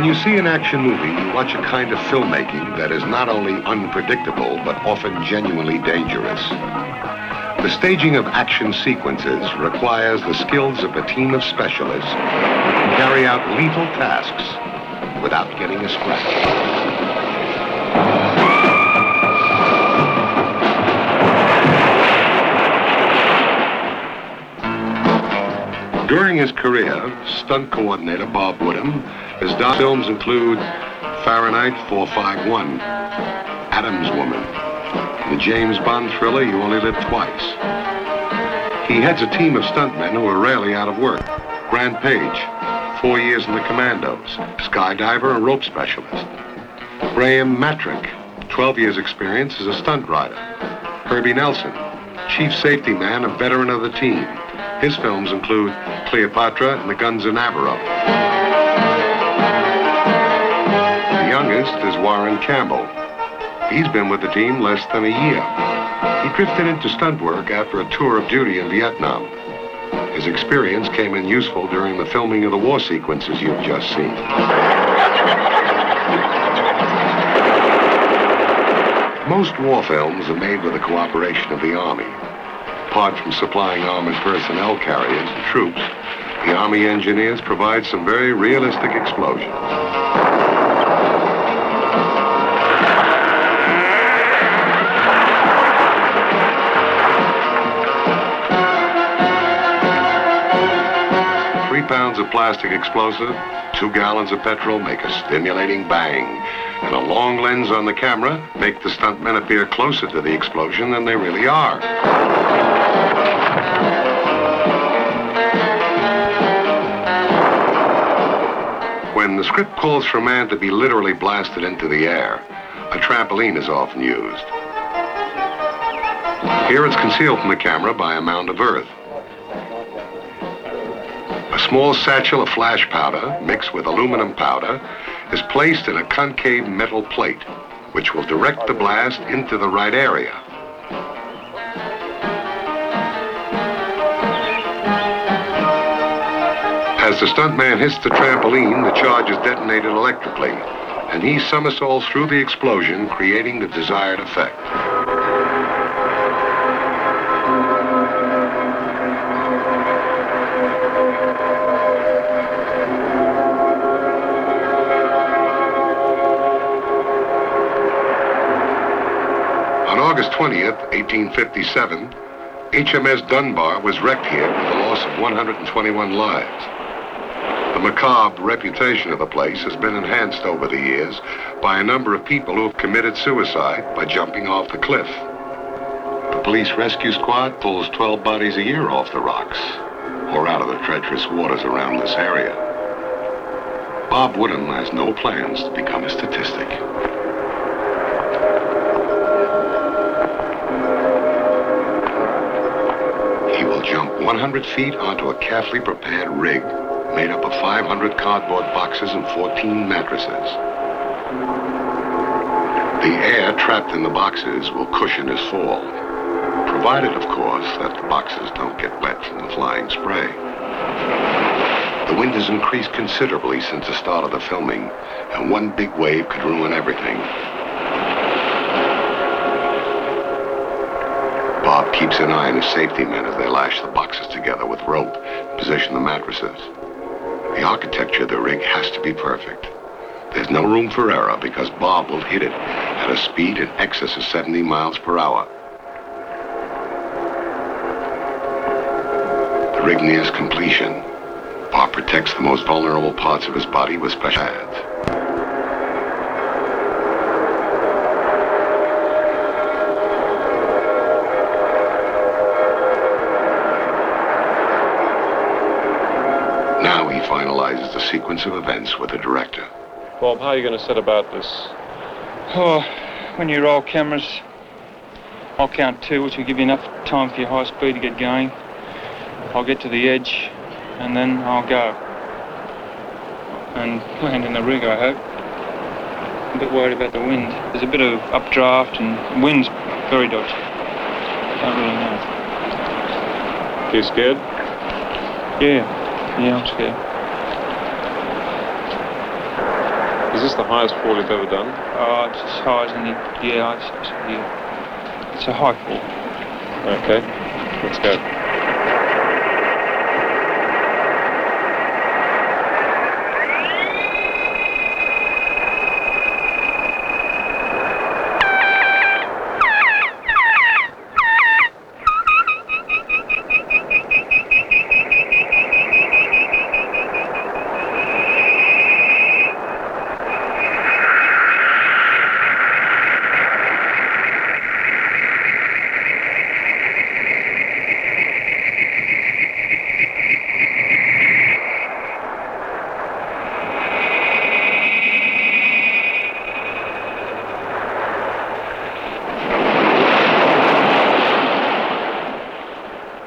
you see an action movie, you watch a kind of filmmaking that is not only unpredictable, but often genuinely dangerous. The staging of action sequences requires the skills of a team of specialists who can carry out lethal tasks without getting a scratch. During his career, stunt coordinator Bob Woodham has done films include Fahrenheit 451, Adam's Woman, the James Bond thriller You Only Live Twice. He heads a team of stuntmen who are rarely out of work. Grant Page, 4 years in the Commandos, skydiver and rope specialist. Graham Matrick, 12 years experience as a stunt rider. Herbie Nelson, chief safety man, a veteran of the team. His films include Cleopatra and The Guns of Navarro. The youngest is Warren Campbell. He's been with the team less than a year. He drifted into stunt work after a tour of duty in Vietnam. His experience came in useful during the filming of the war sequences you've just seen. Most war films are made with the cooperation of the Army. Apart from supplying armored personnel carriers and troops, the Army engineers provide some very realistic explosions. Pounds of plastic explosive, 2 gallons of petrol make a stimulating bang, and a long lens on the camera make the stuntmen appear closer to the explosion than they really are. When the script calls for a man to be literally blasted into the air, a trampoline is often used. Here it's concealed from the camera by a mound of earth. A small satchel of flash powder, mixed with aluminum powder, is placed in a concave metal plate, which will direct the blast into the right area. As the stuntman hits the trampoline, the charge is detonated electrically, and he somersaults through the explosion, creating the desired effect. August 20th, 1857, HMS Dunbar was wrecked here with the loss of 121 lives. The macabre reputation of the place has been enhanced over the years by a number of people who have committed suicide by jumping off the cliff. The police rescue squad pulls 12 bodies a year off the rocks or out of the treacherous waters around this area. Bob Woodham has no plans to become a statistic. He will jump 100 feet onto a carefully prepared rig made up of 500 cardboard boxes and 14 mattresses. The air trapped in the boxes will cushion his fall, provided, of course, that the boxes don't get wet from the flying spray. The wind has increased considerably since the start of the filming, and one big wave could ruin everything. Bob keeps an eye on his safety men as they lash the boxes together with rope and position the mattresses. The architecture of the rig has to be perfect. There's no room for error because Bob will hit it at a speed in excess of 70 miles per hour. The rig nears completion. Bob protects the most vulnerable parts of his body with special pads. Now he finalizes the sequence of events with the director. Bob, how are you going to set about this? Oh, when you roll cameras, I'll count 2, which will give you enough time for your high speed to get going. I'll get to the edge, and then I'll go. And land in the rig, I hope. I'm a bit worried about the wind. There's a bit of updraft, and the wind's very dodgy. Don't really know. You scared? Yeah, I'm scared. Is this the highest fall you've ever done? It's as high as any... Yeah, it's a high fall. Okay, let's go.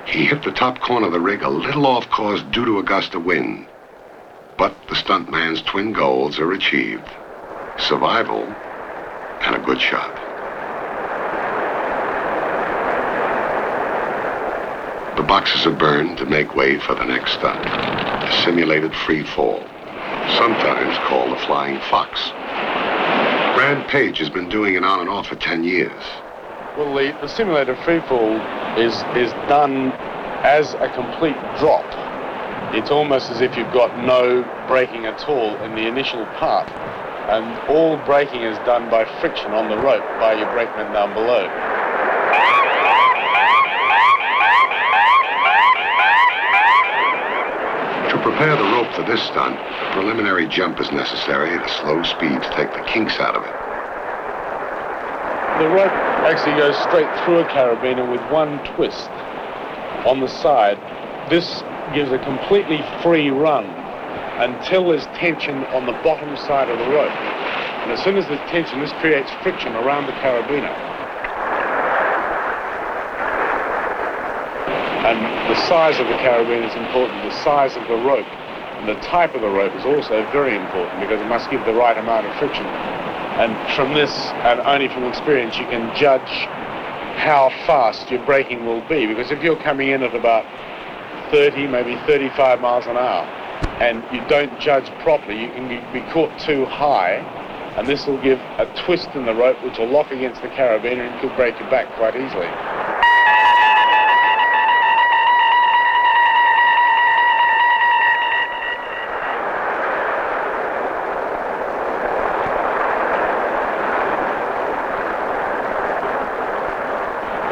He hit the top corner of the rig a little off course due to a gust of wind. But the stuntman's twin goals are achieved. Survival and a good shot. The boxes are burned to make way for the next stunt. A simulated free fall, sometimes called the Flying Fox. Brad Page has been doing it on and off for 10 years. Well, the simulated freefall is done as a complete drop. It's almost as if you've got no braking at all in the initial part. And all braking is done by friction on the rope by your brakeman down below. To prepare the rope for this stunt, a preliminary jump is necessary at a slow speed to take the kinks out of it. The rope actually goes straight through a carabiner with one twist on the side. This gives a completely free run until there's tension on the bottom side of the rope. And as soon as there's tension, this creates friction around the carabiner. And the size of the carabiner is important. The size of the rope and the type of the rope is also very important because it must give the right amount of friction. And from this, and only from experience, you can judge how fast your braking will be. Because if you're coming in at about 30, maybe 35 miles an hour, and you don't judge properly, you can be caught too high, and this will give a twist in the rope which will lock against the carabiner and could break your back quite easily.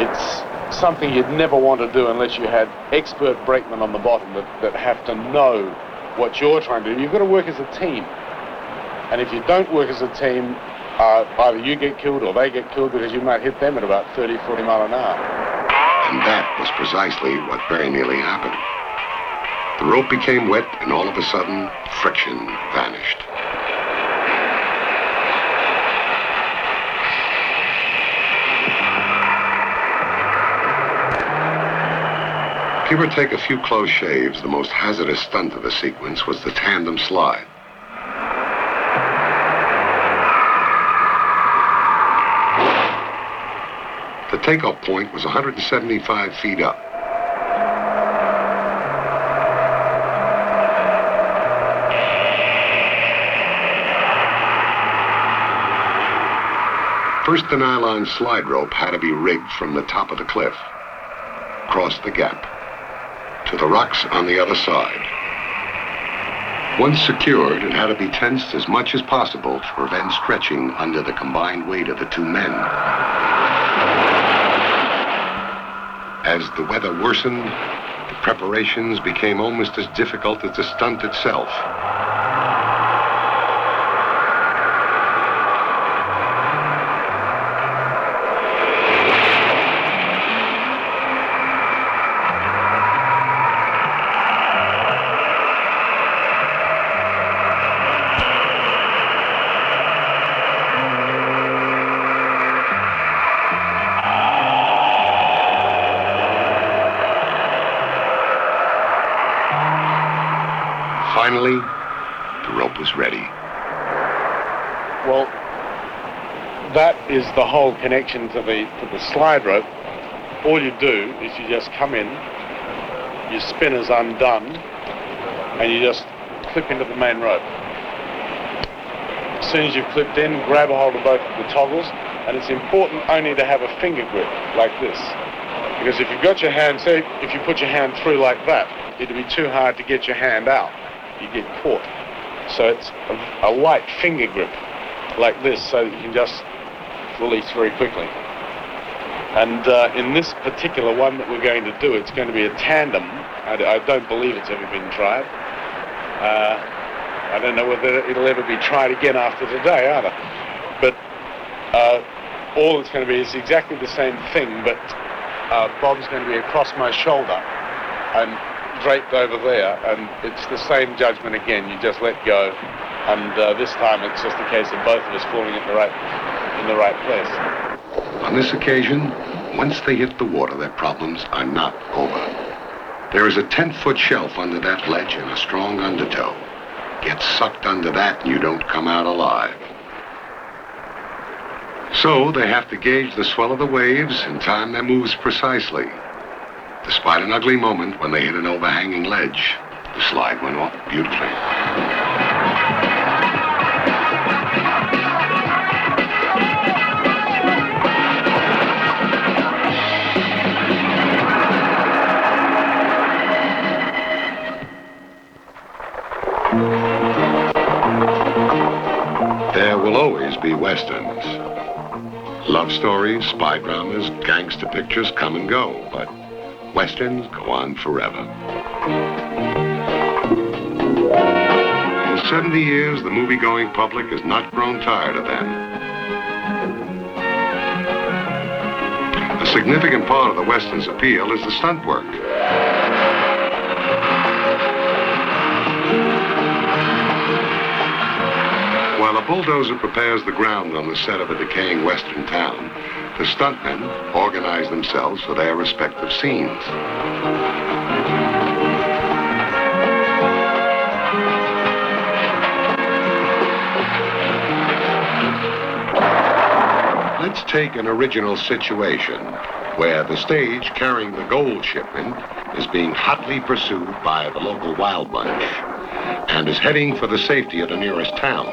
It's something you'd never want to do unless you had expert brakemen on the bottom that have to know what you're trying to do. You've got to work as a team. And if you don't work as a team, either you get killed or they get killed because you might hit them at about 30, 40 mile an hour. And that was precisely what very nearly happened. The rope became wet and all of a sudden, friction vanished. Give or take a few close shaves, the most hazardous stunt of the sequence was the tandem slide. The takeoff point was 175 feet up. First, the nylon slide rope had to be rigged from the top of the cliff, across the gap, to the rocks on the other side. Once secured, it had to be tensed as much as possible to prevent stretching under the combined weight of the two men. As the weather worsened, the preparations became almost as difficult as the stunt itself. Finally, the rope was ready. Well, that is the whole connection to the slide rope. All you do is you just come in, your spinner's undone, and you just clip into the main rope. As soon as you've clipped in, grab a hold of both of the toggles, and it's important only to have a finger grip like this. Because if you've got your hand, say if you put your hand through like that, it'd be too hard to get your hand out. You get caught. So it's a light finger grip like this, so that you can just release very quickly. And in this particular one that we're going to do, it's going to be a tandem. I don't believe it's ever been tried. I don't know whether it'll ever be tried again after today either. But all it's going to be is exactly the same thing, but Bob's going to be across my shoulder and draped over there, and it's the same judgment again. You just let go, and this time it's just a case of both of us falling in the right place. On this occasion, once they hit the water, their problems are not over. There is a 10-foot shelf under that ledge and a strong undertow. Get sucked under that and you don't come out alive. So they have to gauge the swell of the waves and time their moves precisely. Despite an ugly moment when they hit an overhanging ledge, the slide went off beautifully. There will always be westerns. Love stories, spy dramas, gangster pictures come and go, but westerns go on forever. In 70 years, the movie-going public has not grown tired of them. A significant part of the western's appeal is the stunt work. While a bulldozer prepares the ground on the set of a decaying western town, the stuntmen organize themselves for their respective scenes. Let's take an original situation where the stage carrying the gold shipment is being hotly pursued by the local wild bunch and is heading for the safety of the nearest town.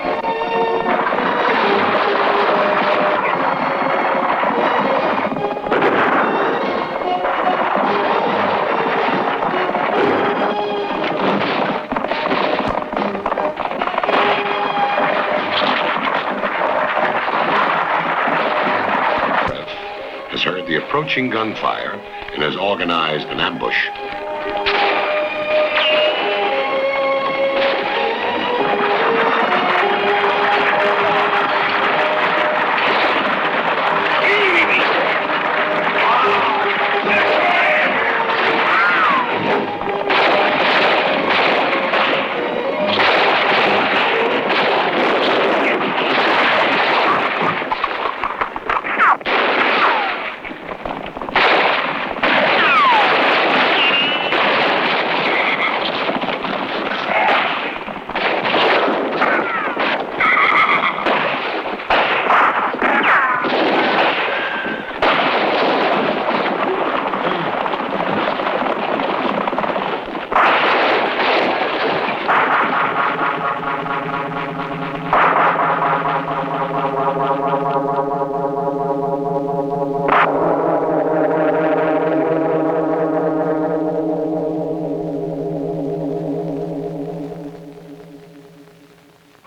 Has heard the approaching gunfire and has organized an ambush.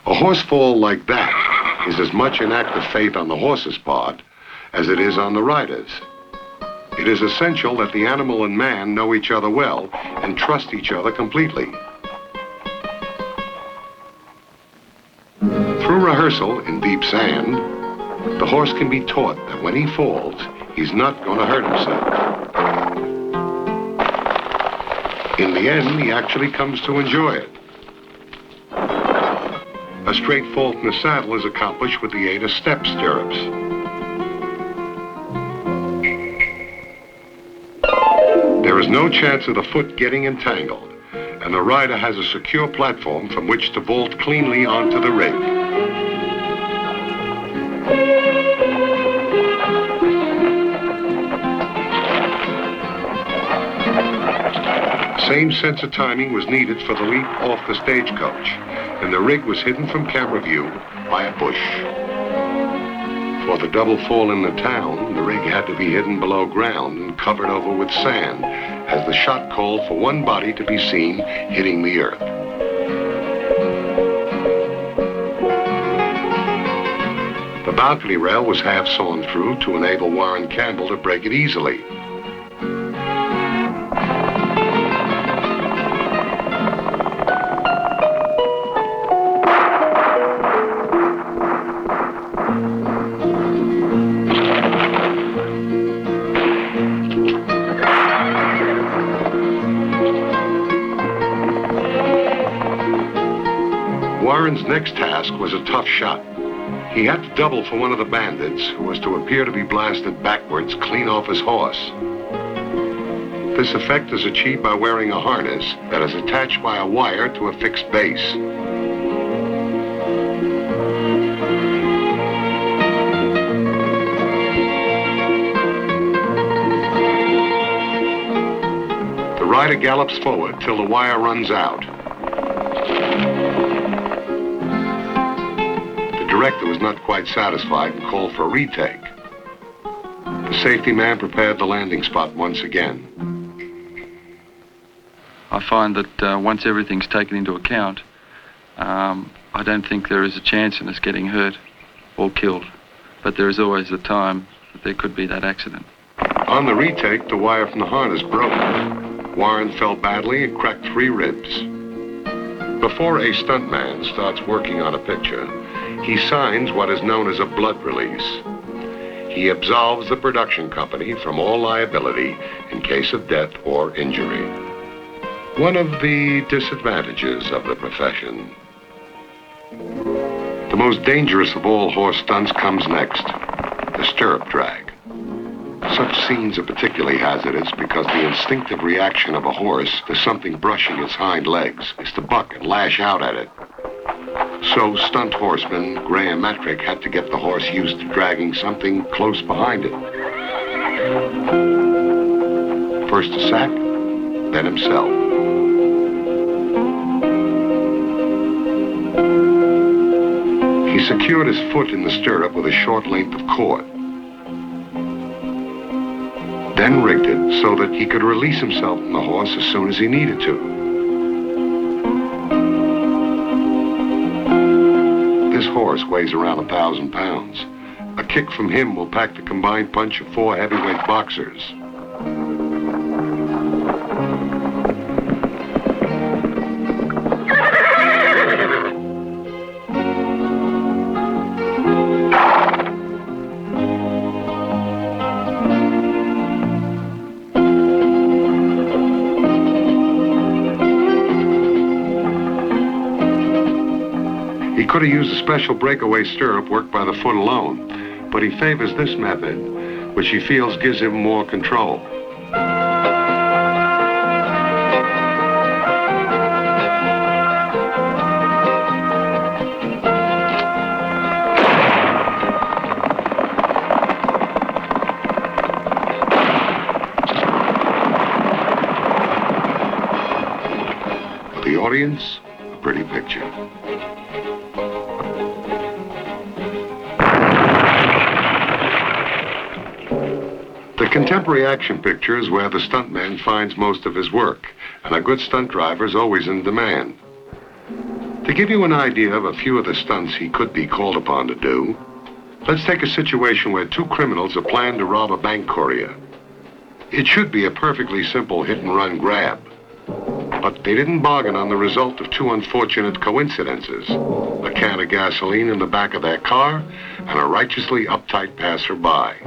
A horse fall like that is as much an act of faith on the horse's part as it is on the rider's. It is essential that the animal and man know each other well and trust each other completely. Through rehearsal in deep sand, the horse can be taught that when he falls, he's not going to hurt himself. In the end, he actually comes to enjoy it. A straight fall from the saddle is accomplished with the aid of step stirrups. There is no chance of the foot getting entangled, and the rider has a secure platform from which to vault cleanly onto the rig. Same sense of timing was needed for the leap off the stagecoach, and the rig was hidden from camera view by a bush. For the double fall in the town, the rig had to be hidden below ground and covered over with sand, as the shot called for one body to be seen hitting the earth. The balcony rail was half sawn through to enable Warren Campbell to break it easily. Warren's next task was a tough shot. He had to double for one of the bandits, who was to appear to be blasted backwards clean off his horse. This effect is achieved by wearing a harness that is attached by a wire to a fixed base. The rider gallops forward till the wire runs out. The director was not quite satisfied and called for a retake. The safety man prepared the landing spot once again. I find that once everything's taken into account, I don't think there is a chance in us getting hurt or killed. But there is always a time that there could be that accident. On the retake, the wire from the harness broke. Warren fell badly and cracked 3 ribs. Before a stuntman starts working on a picture, he signs what is known as a blood release. He absolves the production company from all liability in case of death or injury. One of the disadvantages of the profession. The most dangerous of all horse stunts comes next, the stirrup drag. Such scenes are particularly hazardous because the instinctive reaction of a horse to something brushing its hind legs is to buck and lash out at it. So stunt horseman Graham Metrick had to get the horse used to dragging something close behind it. First a sack, then himself. He secured his foot in the stirrup with a short length of cord, then rigged it so that he could release himself from the horse as soon as he needed to. This horse weighs around 1,000 pounds. A kick from him will pack the combined punch of 4 heavyweight boxers. He could have used a special breakaway stirrup worked by the foot alone, but he favors this method, which he feels gives him more control. For the audience, a pretty picture. The contemporary action picture is where the stuntman finds most of his work, and a good stunt driver is always in demand. To give you an idea of a few of the stunts he could be called upon to do, let's take a situation where 2 criminals are planning to rob a bank courier. It should be a perfectly simple hit-and-run grab, but they didn't bargain on the result of 2 unfortunate coincidences: a can of gasoline in the back of their car and a righteously uptight passerby.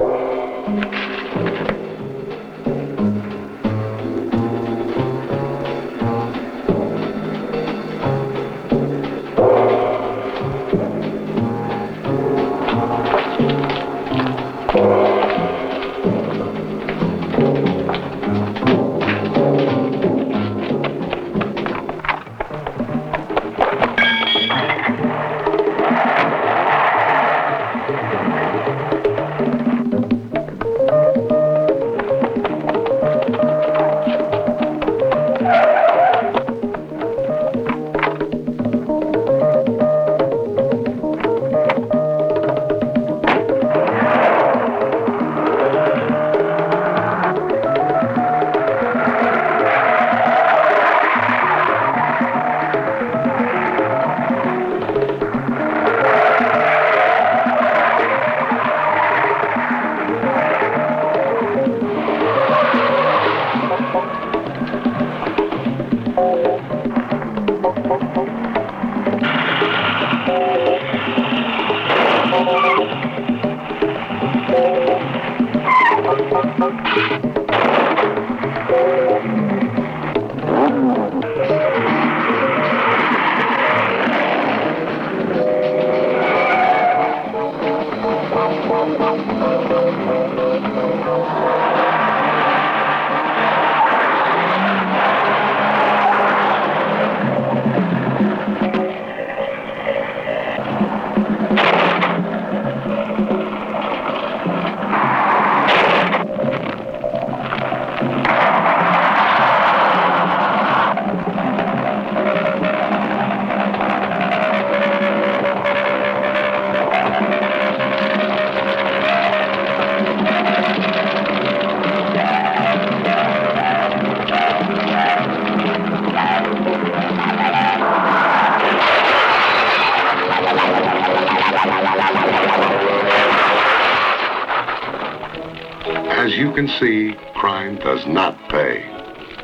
As you can see, crime does not pay.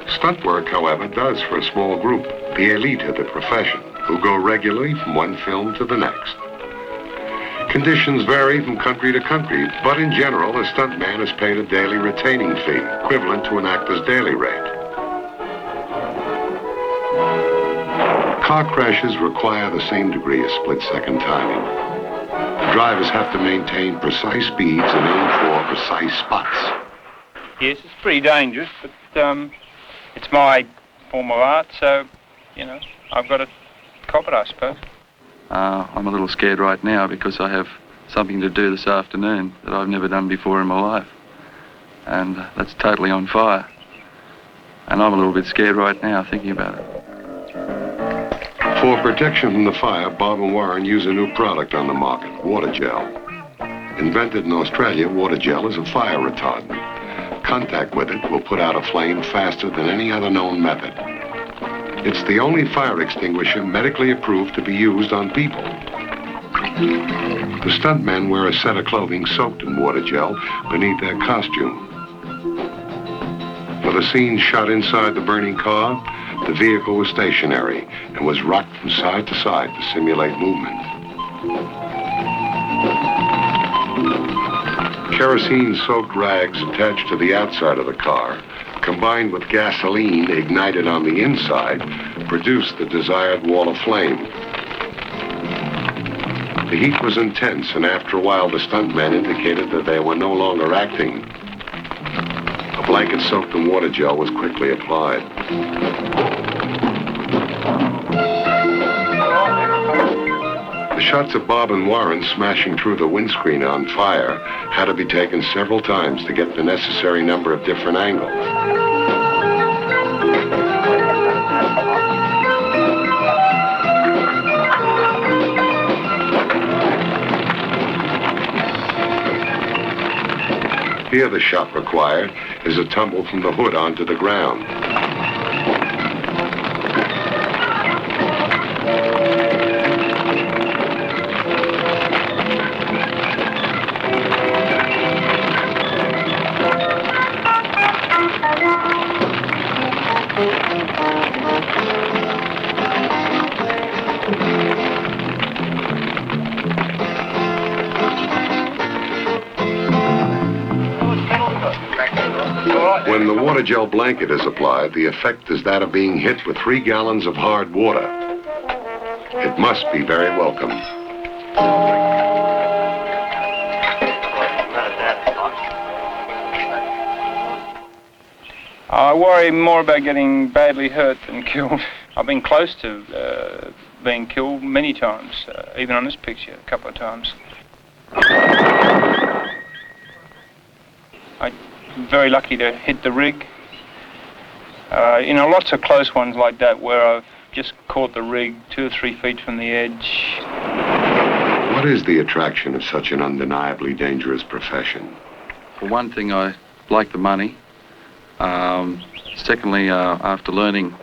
Stunt work, however, does for a small group, the elite of the profession, who go regularly from one film to the next. Conditions vary from country to country, but in general, a stuntman is paid a daily retaining fee, equivalent to an actor's daily rate. Car crashes require the same degree of split-second timing. Drivers have to maintain precise speeds and aim for precise spots. Yes, it's pretty dangerous, but it's my form of art, so, you know, I've got to cop it, I suppose. I'm a little scared right now because I have something to do this afternoon that I've never done before in my life. And that's totally on fire. And I'm a little bit scared right now thinking about it. For protection from the fire, Bob and Warren use a new product on the market, water gel. Invented in Australia, water gel is a fire retardant. Contact with it will put out a flame faster than any other known method. It's the only fire extinguisher medically approved to be used on people. The stuntmen wear a set of clothing soaked in water gel beneath their costume. For the scene shot inside the burning car, the vehicle was stationary and was rocked from side to side to simulate movement. Kerosene-soaked rags attached to the outside of the car, combined with gasoline ignited on the inside, produced the desired wall of flame. The heat was intense, and after a while, the stuntmen indicated that they were no longer acting. A blanket soaked in water gel was quickly applied. The shots of Bob and Warren smashing through the windscreen on fire had to be taken several times to get the necessary number of different angles. Here the shot required is a tumble from the hood onto the ground. When the water gel blanket is applied, the effect is that of being hit with 3 gallons of hard water. It must be very welcome. I worry more about getting badly hurt than killed. I've been close to being killed many times, even on this picture, a couple of times. I'm very lucky to hit the rig. You know, lots of close ones like that where I've just caught the rig 2 or 3 feet from the edge. What is the attraction of such an undeniably dangerous profession? For one thing, I like the money. Secondly, after learning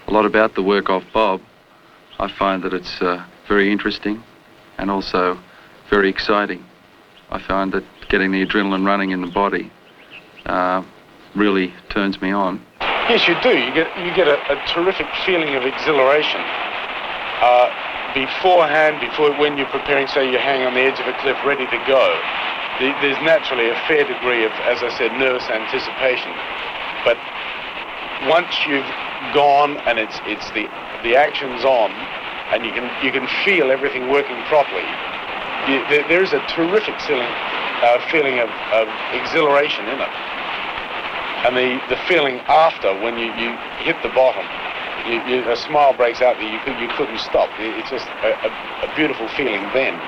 a lot about the work of Bob, I find that it's very interesting and also very exciting. I find that getting the adrenaline running in the body really turns me on. Yes, you do. You get a terrific feeling of exhilaration. Beforehand, when you're preparing, say you're hanging on the edge of a cliff ready to go, there's naturally a fair degree of, as I said, nervous anticipation. But once you've gone and it's the action's on, and you can feel everything working properly, there is a terrific feeling of exhilaration in it. And the feeling after, when you hit the bottom, a smile breaks out that you couldn't stop. It's just a beautiful feeling then.